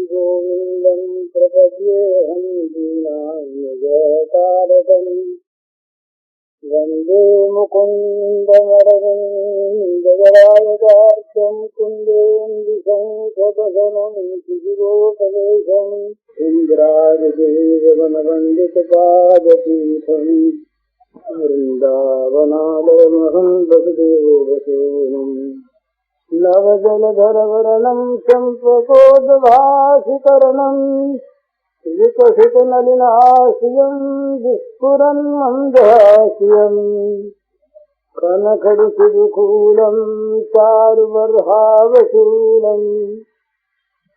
गोविन्दं प्रपद्येऽहं दीनान्यजतारकम् वन्दे मुकुन्दमरविन्ददलायतार्क्यं कुन्देन्दुशङ्खपदनं शिशिरोपवेशम् इन्द्रादिदेववनवन्दितपादपीठम् वृन्दावनालयमहं वसुदेवसूनुम् नवजलधरवर्णं चम्पकोद्भासिकरणं विकसितनलिनाश्रियं विस्फुरन् मन्दहास्यम् कनखडिशिखूलं चारुबर्हावशूलं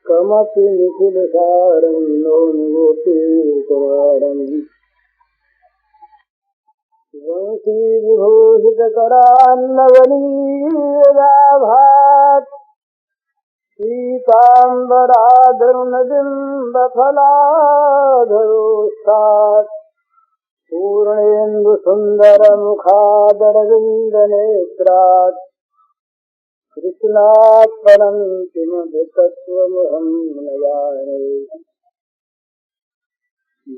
कमपि निखिलसारं नौनिगोपीकवारम् वंशीविभूषितकरान्नवनीराभात् पीताम्बराधरुणबिम्बफलाधरोष्ठात् पूर्णेन्दुसुन्दरमुखादरविन्दनेत्रात् कृष्णात् परं किमपि तत्त्वमहं न जाने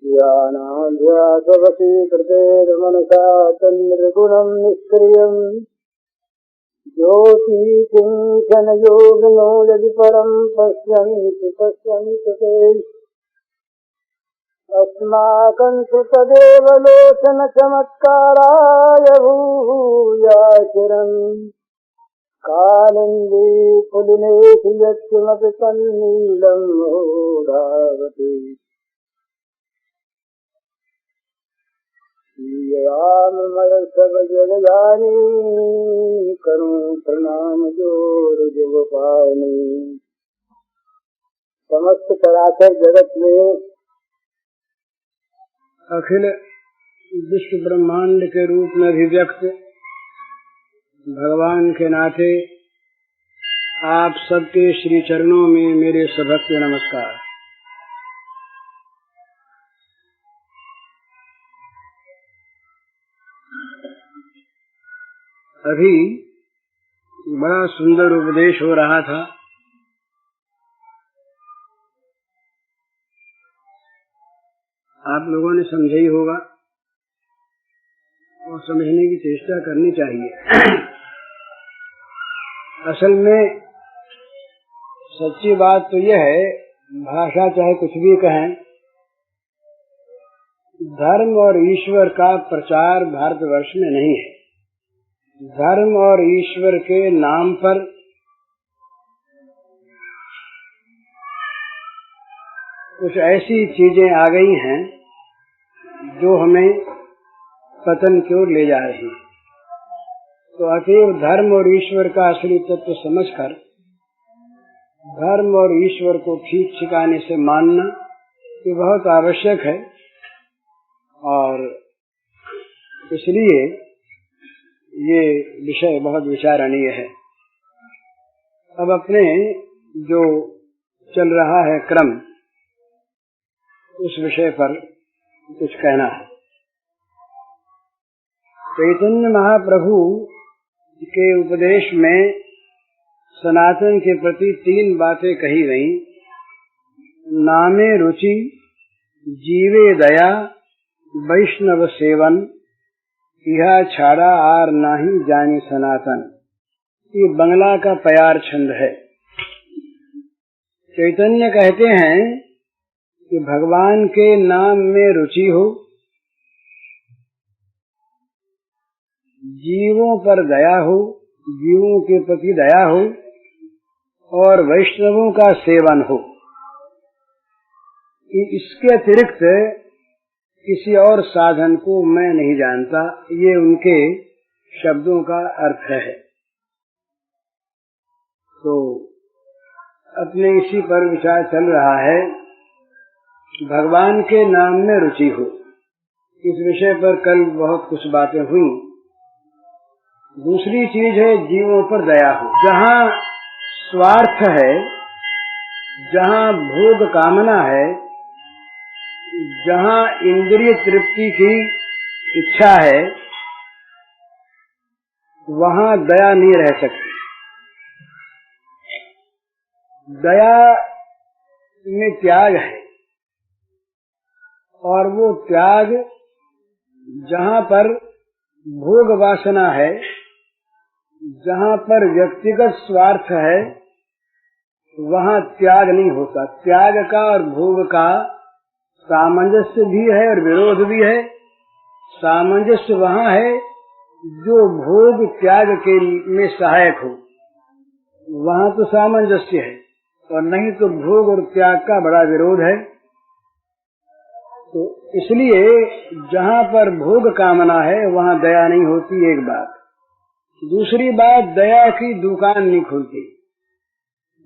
ध्यानाध्यासवशीकृतेर्मनसा तन्निर्गुणं निष्क्रियम् ज्योतिकिञ्चनयोगिनो यदि परं पश्यन्ति ते अस्माकं तु तदेव लोचनचमत्काराय भूयाचिरम् कालिन्दी पुलिनेषु यत्किमपि तन्नीलं मूढावति याममय सब जगजानी करूं प्रणाम जोर जुगपानी। समस्त चराचर जगत में अखिल विश्व ब्रह्मांड के रूप में अभिव्यक्त भगवान के नाते आप सबके श्री चरणों में मेरे सभक्ति नमस्कार। अभी बड़ा सुंदर उपदेश हो रहा था। आप लोगों ने समझा ही होगा और समझने की चेष्टा करनी चाहिए। असल में सच्ची बात तो यह है, भाषा चाहे कुछ भी कहें, धर्म और ईश्वर का प्रचार भारतवर्ष में नहीं है। धर्म और ईश्वर के नाम पर कुछ ऐसी चीजें आ गई हैं जो हमें पतन की ओर ले जा रही हैं। तो अतएव धर्म और ईश्वर का असली तत्व समझकर धर्म और ईश्वर को ठीक ठिकाने से मानना ये बहुत आवश्यक है। और इसलिए ये विषय बहुत विचारणीय है। अब अपने जो चल रहा है क्रम, उस विषय पर कुछ कहना है। चैतन्य महाप्रभु के उपदेश में सनातन के प्रति 3 बातें कही गई। नामे रुचि, जीवे दया, वैष्णव सेवन, यह छाड़ा आर नाही जानी सनातन। ये बंगला का प्यार छंद है। चैतन्य कहते हैं कि भगवान के नाम में रुचि हो, जीवों पर दया हो, जीवों के प्रति दया हो और वैष्णवों का सेवन हो। इसके अतिरिक्त किसी और साधन को मैं नहीं जानता, ये उनके शब्दों का अर्थ है। तो अपने इसी पर विचार चल रहा है, भगवान के नाम में रुचि हो। इस विषय पर कल बहुत कुछ बातें हुई। दूसरी चीज है जीवों पर दया हो। जहाँ स्वार्थ है, जहाँ भोग कामना है, जहाँ इंद्रिय तृप्ति की इच्छा है, वहाँ दया नहीं रह सकती। दया में त्याग है, और वो त्याग जहाँ पर भोग वासना है, जहाँ पर व्यक्तिगत स्वार्थ है, वहाँ त्याग नहीं होता। त्याग का और भोग का सामंजस्य भी है और विरोध भी है। सामंजस्य वहाँ है जो भोग त्याग के में सहायक हो, वहाँ तो सामंजस्य है, और नहीं तो भोग और त्याग का बड़ा विरोध है। तो इसलिए जहाँ पर भोग कामना है वहाँ दया नहीं होती, एक बात। दूसरी बात, दया की दुकान नहीं खुलती।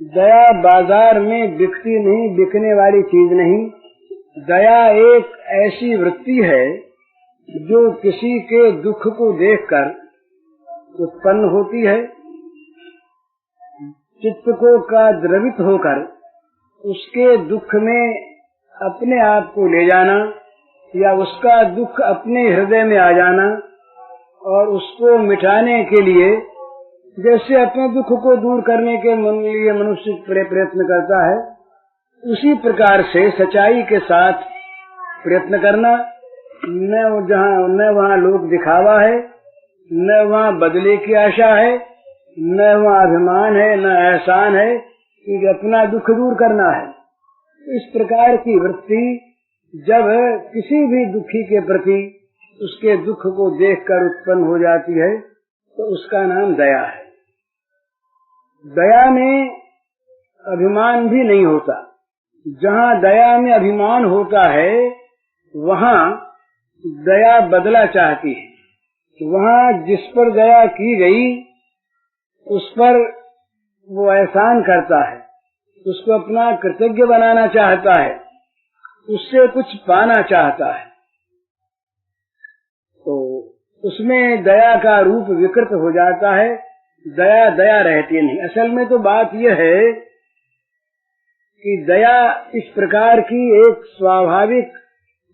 दया बाजार में बिकती नहीं, बिकने वाली चीज नहीं। दया एक ऐसी वृत्ति है जो किसी के दुख को देखकर उत्पन्न होती है, चित्त को का द्रवित होकर उसके दुख में अपने आप को ले जाना, या उसका दुख अपने हृदय में आ जाना, और उसको मिटाने के लिए, जैसे अपने दुख को दूर करने के लिए मनुष्य प्रयत्न करता है, उसी प्रकार से सच्चाई के साथ प्रयत्न करना। न वहाँ लोक दिखावा है, न वहाँ बदले की आशा है, न वहाँ अभिमान है, न एहसान है कि अपना दुख दूर करना है। इस प्रकार की वृत्ति जब किसी भी दुखी के प्रति उसके दुख को देखकर उत्पन्न हो जाती है तो उसका नाम दया है। दया में अभिमान भी नहीं होता। जहाँ दया में अभिमान होता है वहाँ दया बदला चाहती है। वहाँ जिस पर दया की गई उस पर वो एहसान करता है, उसको अपना कृतज्ञ बनाना चाहता है, उससे कुछ पाना चाहता है, तो उसमें दया का रूप विकृत हो जाता है। दया दया रहती नहीं। असल में तो बात यह है कि दया इस प्रकार की एक स्वाभाविक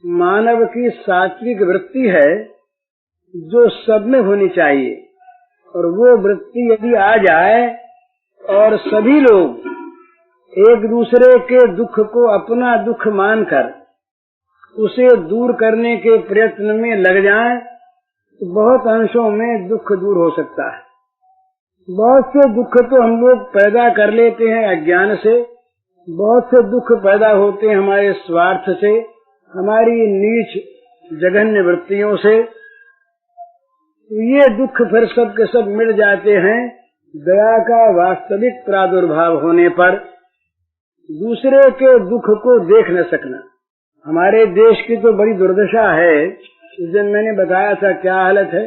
मानव की सात्विक वृत्ति है जो सब में होनी चाहिए, और वो वृत्ति यदि आ जाए और सभी लोग एक दूसरे के दुख को अपना दुख मानकर उसे दूर करने के प्रयत्न में लग जाएं, तो बहुत अंशों में दुख दूर हो सकता है। बहुत से दुख तो हम लोग पैदा कर लेते हैं अज्ञान से, बहुत से दुख पैदा होते हैं हमारे स्वार्थ से, हमारी नीच जघन्य वृत्तियों से। ये दुख फिर सब के सब मिट जाते हैं दया का वास्तविक प्रादुर्भाव होने पर। दूसरे के दुख को देख न सकना हमारे देश की तो बड़ी दुर्दशा है। इस दिन मैंने बताया था क्या हालत है,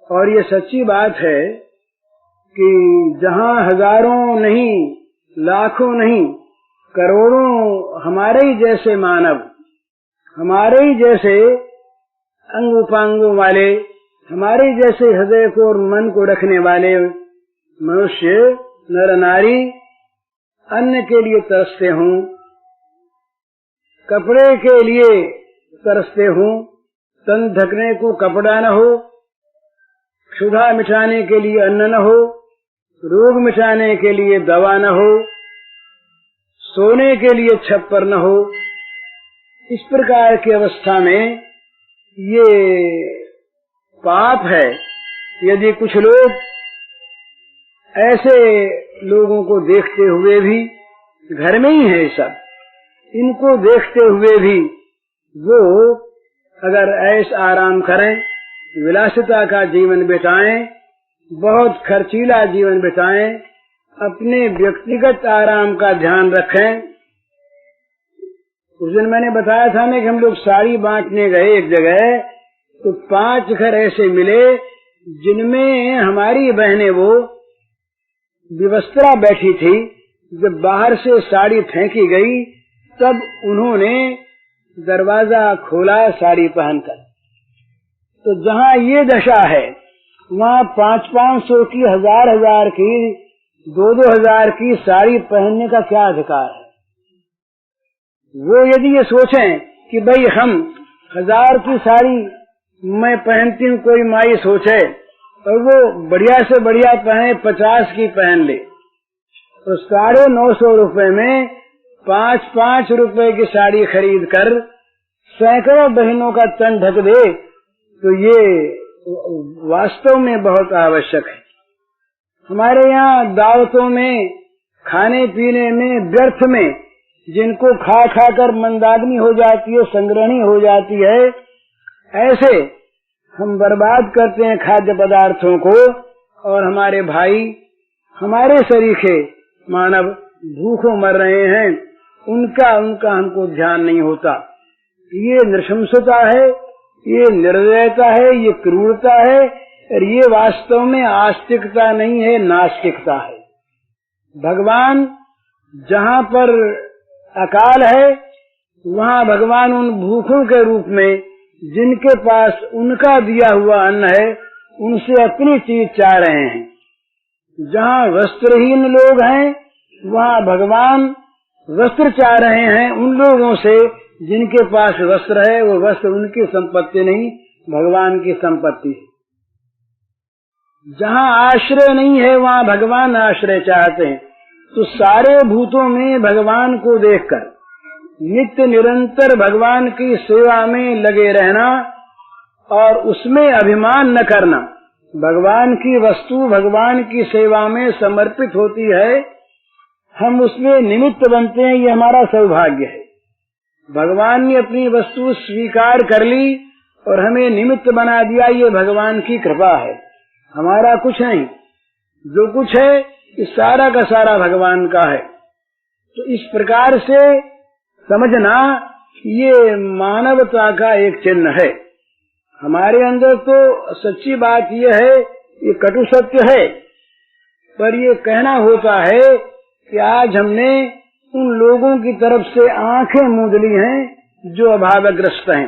और ये सच्ची बात है कि जहाँ हजारों नहीं, लाखों नहीं, करोड़ों हमारे ही जैसे मानव, हमारे ही जैसे अंग उपांगों वाले, हमारे जैसे हृदय को और मन को रखने वाले मनुष्य, नर नारी अन्न के लिए तरसते हों, कपड़े के लिए तरसते हों, तन ढकने को कपड़ा न हो, क्षुधा मिटाने के लिए अन्न न हो, रोग मिटाने के लिए दवा न हो, सोने के लिए छप्पर न हो। इस प्रकार की अवस्था में ये पाप है यदि कुछ लोग ऐसे लोगों को देखते हुए भी, घर में ही है सब, इनको देखते हुए भी वो अगर ऐश आराम करें, विलासिता का जीवन बिताएं, बहुत खर्चीला जीवन बिताएं, अपने व्यक्तिगत आराम का ध्यान रखें। उस दिन मैंने बताया था ना कि हम लोग साड़ी बांटने गए एक जगह, तो 5 घर ऐसे मिले जिनमें हमारी बहनें वो विवस्त्रा बैठी थी। जब बाहर से साड़ी फेंकी गई तब उन्होंने दरवाजा खोला साड़ी पहनकर। तो जहाँ ये दशा है वहाँ 500-500 की, 1000-1000 की, 2-2000 की साड़ी पहनने का क्या अधिकार है। वो यदि ये सोचें कि भाई हम 1000 की साड़ी मैं पहनती हूँ, कोई माई सोचे, और वो बढ़िया से बढ़िया पहने, 50 की पहन ले, तो 950 रुपए में 5-5 रुपए की साड़ी खरीद कर सैकड़ों बहनों का तन ढक दे, तो ये वास्तव में बहुत आवश्यक है। हमारे यहाँ दावतों में, खाने पीने में, व्यर्थ में जिनको खा खा कर मंदाग्नि हो जाती है, संग्रहणी हो जाती है, ऐसे हम बर्बाद करते हैं खाद्य पदार्थों को, और हमारे भाई, हमारे सरीखे मानव भूखों मर रहे हैं, उनका हमको ध्यान नहीं होता। ये नृशंसता है, ये निर्दयता है, ये क्रूरता है, और ये वास्तव में आस्तिकता नहीं है, नास्तिकता है। भगवान जहाँ पर अकाल है, वहाँ भगवान उन भूखों के रूप में, जिनके पास उनका दिया हुआ अन्न है, उनसे अपनी चीज चाह रहे हैं। जहाँ वस्त्रहीन लोग हैं, वहाँ भगवान वस्त्र चाह रहे हैं उन लोगों से जिनके पास वस्त्र है। वो वस्त्र उनकी संपत्ति नहीं, भगवान की संपत्ति है। जहाँ आश्रय नहीं है, वहाँ भगवान आश्रय चाहते हैं। तो सारे भूतों में भगवान को देखकर नित्य निरंतर भगवान की सेवा में लगे रहना और उसमें अभिमान न करना। भगवान की वस्तु भगवान की सेवा में समर्पित होती है, हम उसमें निमित्त बनते हैं, ये हमारा सौभाग्य है। भगवान ने अपनी वस्तु स्वीकार कर ली और हमें निमित्त बना दिया, ये भगवान की कृपा है, हमारा कुछ नहीं। जो कुछ है इस सारा का सारा भगवान का है। तो इस प्रकार से समझना, ये मानवता का एक चिन्ह है। हमारे अंदर तो सच्ची बात ये है, ये कटु सत्य है, पर ये कहना होता है कि आज हमने उन लोगों की तरफ से आंखें मूंद ली हैं जो अभावग्रस्त हैं।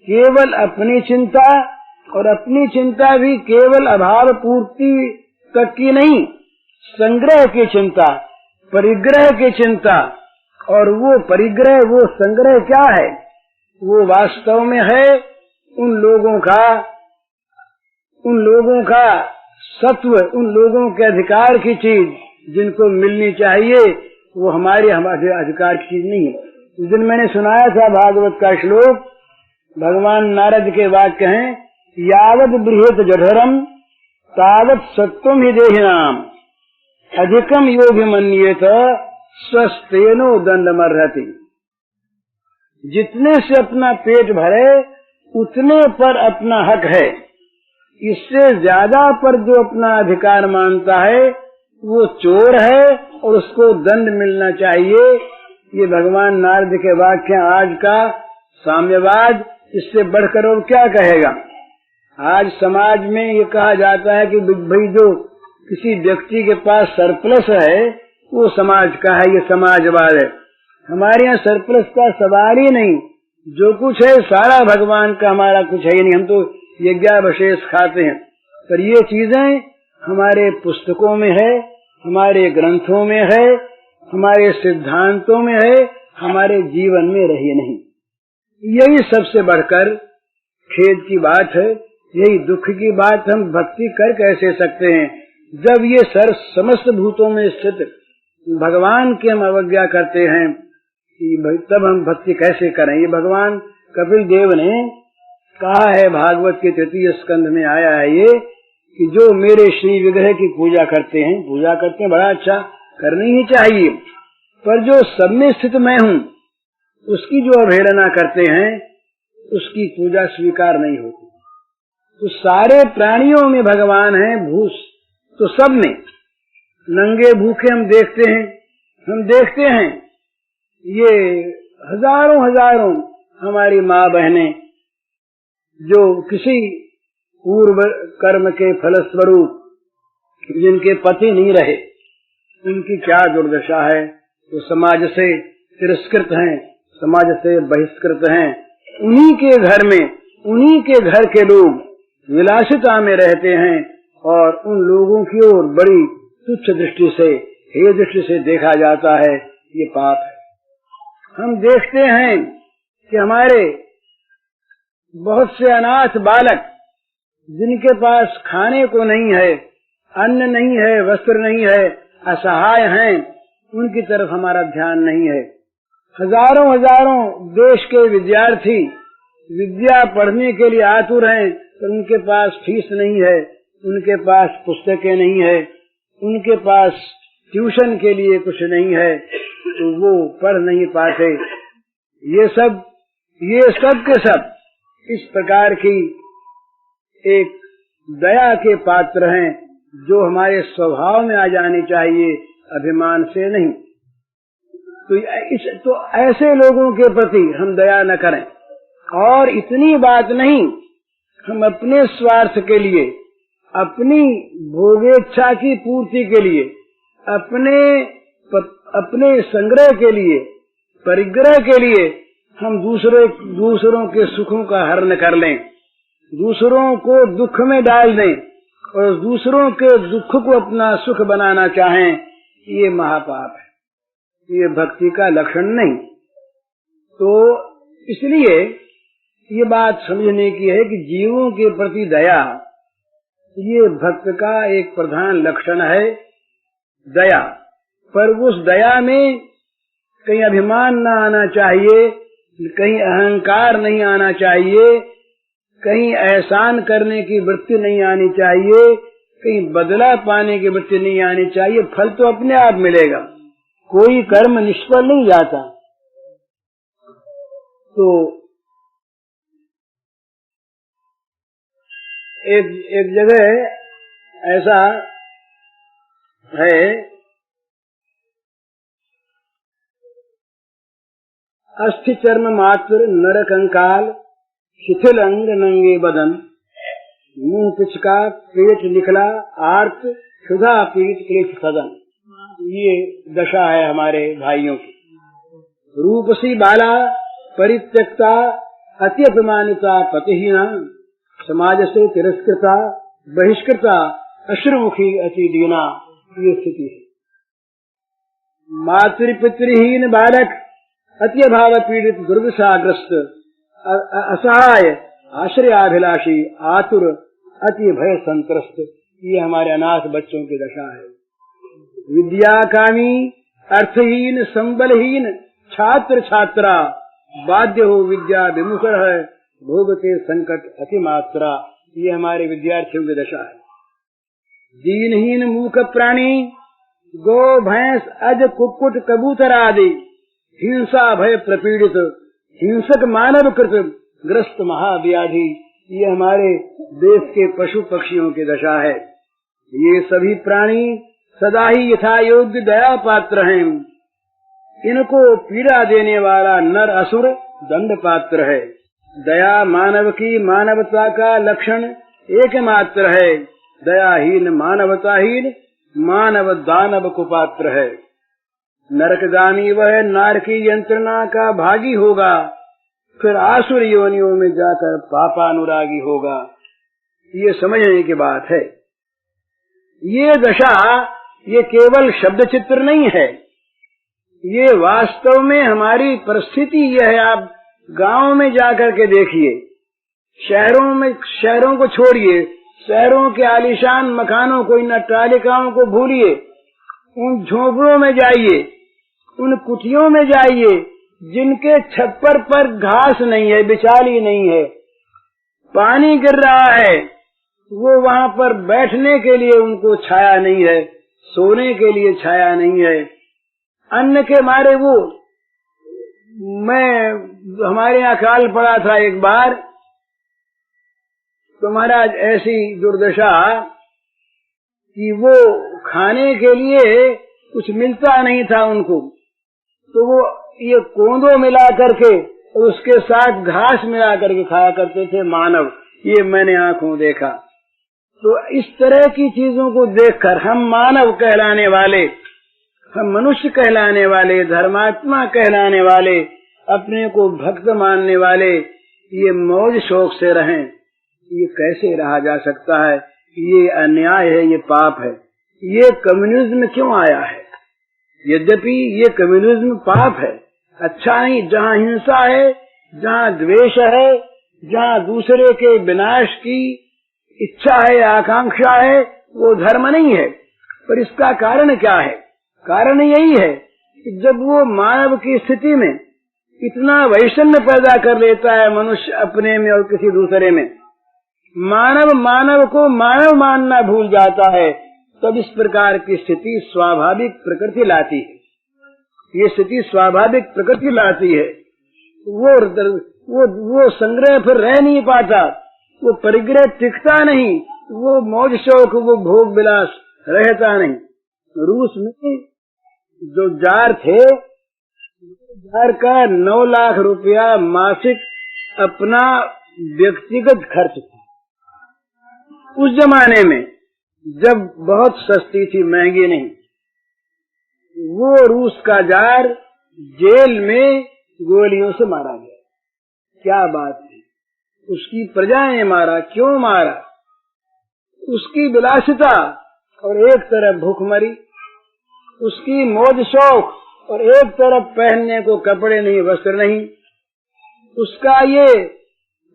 केवल अपनी चिंता, और अपनी चिंता भी केवल अभाव पूर्ति तक की नहीं, संग्रह की चिंता, परिग्रह की चिंता। और वो परिग्रह, वो संग्रह क्या है? वो वास्तव में है उन लोगों का सत्व, उन लोगों के अधिकार की चीज जिनको मिलनी चाहिए, वो हमारे अधिकार की चीज नहीं है। उस दिन मैंने सुनाया था भागवत का श्लोक, भगवान नारद के वाक्य हैं, यावद बृहत जठरम तावत सत्वम ही देहिनाम अधिकम योगिमन्येत स्वस्तेनो दंडमर्हति। जितने से अपना पेट भरे उतने पर अपना हक है, इससे ज्यादा पर जो अपना अधिकार मानता है वो चोर है और उसको दंड मिलना चाहिए। ये भगवान नारद के वाक्य। आज का साम्यवाद इससे बढ़कर और क्या कहेगा? आज समाज में ये कहा जाता है कि भाई जो किसी व्यक्ति के पास सरप्लस है वो समाज का है, ये समाजवाद है। हमारे यहाँ सरप्लस का सवाल ही नहीं, जो कुछ है सारा भगवान का, हमारा कुछ है ही नहीं। हम तो यज्ञावशेष खाते हैं, पर ये चीजें हमारे पुस्तकों में है, हमारे ग्रंथों में है, हमारे सिद्धांतों में है, हमारे जीवन में रही नहीं। यही सबसे बढ़कर खेद की बात है, यही दुख की बात। हम भक्ति कर कैसे सकते हैं जब ये समस्त भूतों में स्थित भगवान की हम अवज्ञा करते हैं, कि तब हम भक्ति कैसे करें? ये भगवान कपिल देव ने कहा है, भागवत के 3 स्कंध में आया है ये, कि जो मेरे श्री विग्रह की पूजा करते हैं बड़ा अच्छा, करनी ही चाहिए, पर जो सब में स्थित मैं हूँ उसकी जो अवहेलना करते हैं उसकी पूजा स्वीकार नहीं होती। तो सारे प्राणियों में भगवान है, भूस तो सब में। नंगे भूखे हम देखते हैं ये हजारों हमारी माँ बहनें जो किसी पूर्व कर्म के फलस्वरूप जिनके पति नहीं रहे, उनकी क्या दुर्दशा है। तो समाज से तिरस्कृत हैं, समाज से बहिष्कृत हैं। उन्हीं के घर में, उन्हीं के घर के लोग विलासिता में रहते हैं और उन लोगों की ओर बड़ी तुच्छ दृष्टि से, हे दृष्टि से देखा जाता है। ये पाप है। हम देखते हैं कि हमारे बहुत से अनाथ बालक जिनके पास खाने को नहीं है, अन्न नहीं है, वस्त्र नहीं है, असहाय हैं, उनकी तरफ हमारा ध्यान नहीं है। हजारों हजारों देश के विद्यार्थी विद्या पढ़ने के लिए आतुर हैं, तो उनके पास फीस नहीं है, उनके पास पुस्तकें नहीं है, उनके पास ट्यूशन के लिए कुछ नहीं है, तो वो पढ़ नहीं पाते। ये सब के सब इस प्रकार की एक दया के पात्र हैं, जो हमारे स्वभाव में आ जानी चाहिए, अभिमान से नहीं। तो ऐसे लोगों के प्रति हम दया न करें। और इतनी बात नहीं, हम अपने स्वार्थ के लिए, अपनी भोगेच्छा की पूर्ति के लिए, अपने संग्रह के लिए, परिग्रह के लिए हम दूसरों के सुखों का हरण कर लें, दूसरों को दुख में डाल दें और दूसरों के दुख को अपना सुख बनाना चाहें, ये महापाप है, ये भक्ति का लक्षण नहीं। तो इसलिए ये बात समझने की है कि जीवों के प्रति दया, ये भक्त का एक प्रधान लक्षण है, दया। पर उस दया में कहीं अभिमान न आना चाहिए, कहीं अहंकार नहीं आना चाहिए, कहीं एहसान करने की वृत्ति नहीं आनी चाहिए, कहीं बदला पाने की वृत्ति नहीं आनी चाहिए। फल तो अपने आप मिलेगा, कोई कर्म निष्फल नहीं जाता। तो एक जगह ऐसा है, अस्थि चर्म मात्र नर कंकाल, शिथिल अंग नंगे बदन, मुंह पिचका पेट निकला आर्त, क्षुधा पीठ क्लेश सदन। ये दशा है हमारे भाइयों की। रूपसी बाला परित्यक्ता, अति अपमानिता पतिहीना, समाज से तिरस्कृता बहिष्कृता, अश्रुमुखी अति दीना, ये स्थिति है। मातृपितृहीन बालक, अति अभाव पीड़ित दुर्दशाग्रस्त, असहाय आश्रयाभिलाषी, आतुर अति भय संत्रस्त, ये हमारे अनाथ बच्चों की दशा है। विद्याकामी अर्थहीन संबलहीन छात्र छात्रा, बाध्य हो विद्या विमुख है, भोगते संकट अति मात्रा, ये हमारे विद्यार्थियों की दशा है। दीनहीन मूक प्राणी, गो भैंस अज कुक्कुट कबूतर आदि, हिंसा भय प्रपीड़ित, हिंसक मानव कृत ग्रस्त महाव्याधि, ये हमारे देश के पशु पक्षियों की दशा है। ये सभी प्राणी सदा ही यथा योग्य दया पात्र हैं, इनको पीड़ा देने वाला नर असुर दंड पात्र है। दया मानव की मानवता का लक्षण एकमात्र है, दयाहीन मानवताहीन मानव दानव कुपात्र है। नरकगामी वह नार की यंत्रणा का भागी होगा, फिर आसुर योनियों में जाकर पापानुरागी होगा। ये समझने की बात है। ये दशा ये केवल शब्द चित्र नहीं है, ये वास्तव में हमारी परिस्थिति यह है। आप गांव में जाकर के देखिए, शहरों को छोड़िए, शहरों के आलीशान मकानों को, इन अट्टालिकाओं को भूलिए, उन झोपड़ों में जाइए, उन कुटियों में जाइए जिनके छप्पर पर घास नहीं है, बिचाली नहीं है, पानी गिर रहा है, वो वहां पर बैठने के लिए उनको छाया नहीं है, सोने के लिए छाया नहीं है, अन्न के मारे वो, हमारे यहाँ काल पड़ा था एक बार, तो महाराज ऐसी दुर्दशा कि वो खाने के लिए कुछ मिलता नहीं था उनको, तो वो ये कोंदो मिला करके और उसके साथ घास मिला करके खाया करते थे मानव। ये मैंने आंखों देखा। तो इस तरह की चीजों को देखकर हम मानव कहलाने वाले, हम मनुष्य कहलाने वाले, धर्मात्मा कहलाने वाले, अपने को भक्त मानने वाले, ये मौज शौक से रहें, ये कैसे रहा जा सकता है? ये अन्याय है, ये पाप है। ये कम्युनिज्म क्यों आया है? यद्यपि ये कम्युनिज्म पाप है, अच्छा नहीं। जहाँ हिंसा है, जहाँ द्वेष है, जहाँ दूसरे के विनाश की इच्छा है, आकांक्षा है, वो धर्म नहीं है। पर इसका कारण क्या है? कारण यही है कि जब वो मानव की स्थिति में इतना वैषम्य पैदा कर लेता है मनुष्य अपने में और किसी दूसरे में। मानव मानव को मानव मानना भूल जाता है, तब इस प्रकार की स्थिति स्वाभाविक प्रकृति लाती है। ये स्थिति स्वाभाविक प्रकृति लाती है। वो संग्रह फिर रह नहीं पाता, वो परिग्रह टिकता नहीं, वो मौज शौक, वो भोग विलास रहता नहीं। रूस में जो जार थे, जार का 9 लाख रुपया मासिक अपना व्यक्तिगत खर्च था। उस जमाने में जब बहुत सस्ती थी, महंगी नहीं, वो रूस का जार जेल में गोलियों से मारा गया। क्या बात थी! उसकी प्रजा ने मारा। क्यों मारा? उसकी विलासिता और एक तरफ भूखमरी, उसकी मौज शौक और एक तरफ पहनने को कपड़े नहीं, वस्त्र नहीं, उसका ये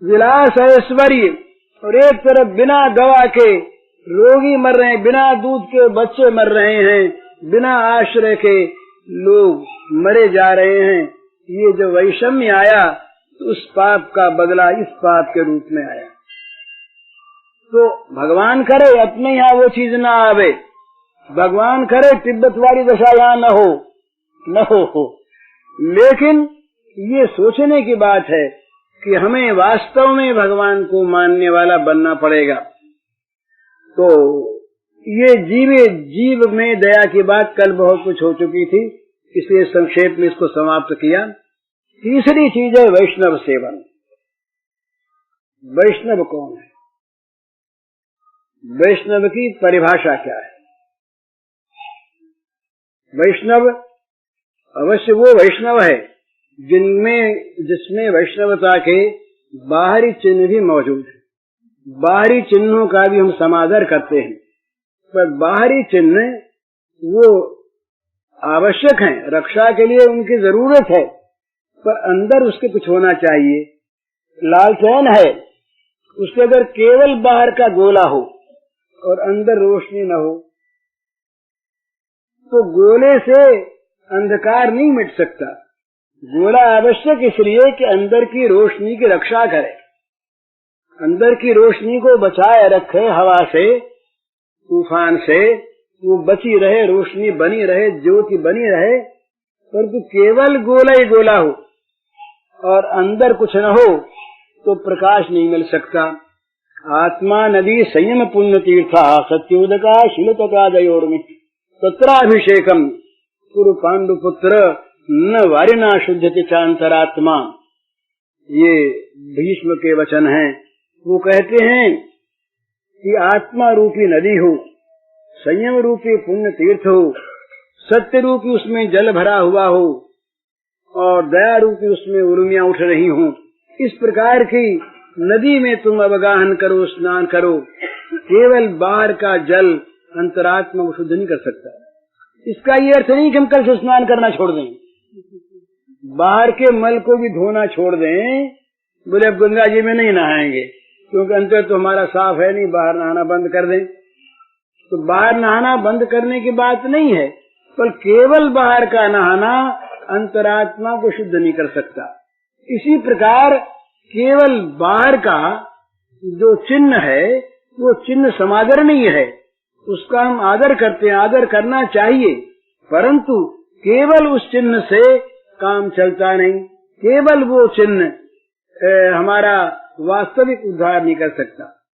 विलास ऐश्वर्य, और एक तरफ बिना दवा के रोगी मर रहे हैं, बिना दूध के बच्चे मर रहे हैं, बिना आश्रय के लोग मरे जा रहे हैं। ये जो वैषम्य आया, तो उस पाप का बदला इस पाप के रूप में आया। तो भगवान करे अपने यहाँ वो चीज ना आवे, भगवान करे तिब्बत वाली दशा यहाँ न हो। लेकिन ये सोचने की बात है कि हमें वास्तव में भगवान को मानने वाला बनना पड़ेगा। तो ये जीव में दया की बात कल बहुत कुछ हो चुकी थी, इसलिए संक्षेप में इसको समाप्त किया। तीसरी चीज है वैष्णव सेवन। वैष्णव कौन है? वैष्णव की परिभाषा क्या है? वैष्णव अवश्य वो वैष्णव है जिसमें वैष्णवता के बाहरी चिन्ह भी मौजूद है। बाहरी चिन्हों का भी हम समादर करते हैं, पर बाहरी चिन्ह वो आवश्यक हैं, रक्षा के लिए उनकी जरूरत है, पर अंदर उसके कुछ होना चाहिए। लालटेन है, उसके अगर केवल बाहर का गोला हो और अंदर रोशनी न हो, तो गोले से अंधकार नहीं मिट सकता। गोला आवश्यक इसलिए कि अंदर की रोशनी की रक्षा करे, अंदर की रोशनी को बचाए रखे हवा से, तूफान से, वो बची रहे, रोशनी बनी रहे, ज्योति बनी रहे। परंतु केवल गोला ही गोला हो और अंदर कुछ न हो तो प्रकाश नहीं मिल सकता। आत्मा नदी संयम पुण्य तीर्था सत्योदका शीलतका दयोर्मि तत्राभिषेकम कुरु पांडुपुत्र न वारिना शुद्धति चांतरात्मा। ये भीष्म के वचन हैं। वो कहते हैं कि आत्मा रूपी नदी हो, संयम रूपी पुण्य तीर्थ हो, सत्य रूपी उसमें जल भरा हुआ हो और दया रूपी उसमें उर्मियां उठ रही हों। इस प्रकार की नदी में तुम अवगाहन करो, स्नान करो। केवल बाहर का जल अंतरात्मा को शुद्ध नहीं कर सकता। इसका ये अर्थ नहीं कि हम कल से स्नान करना छोड़ दें, बाहर के मल को भी धोना छोड़ दें। बोले अब गंगा जी में नहीं नहाएंगे क्योंकि अंतर तो हमारा साफ है नहीं, बाहर नहाना बंद कर दें। तो बाहर नहाना बंद करने की बात नहीं है, पर केवल बाहर का नहाना अंतरात्मा को शुद्ध नहीं कर सकता। इसी प्रकार केवल बाहर का जो चिन्ह है वो चिन्ह समादर नहीं है, उसका हम आदर करते हैं, आदर करना चाहिए, परंतु केवल उस चिन्ह से काम चलता नहीं। केवल वो चिन्ह हमारा वास्तविक उद्धार नहीं कर सकता।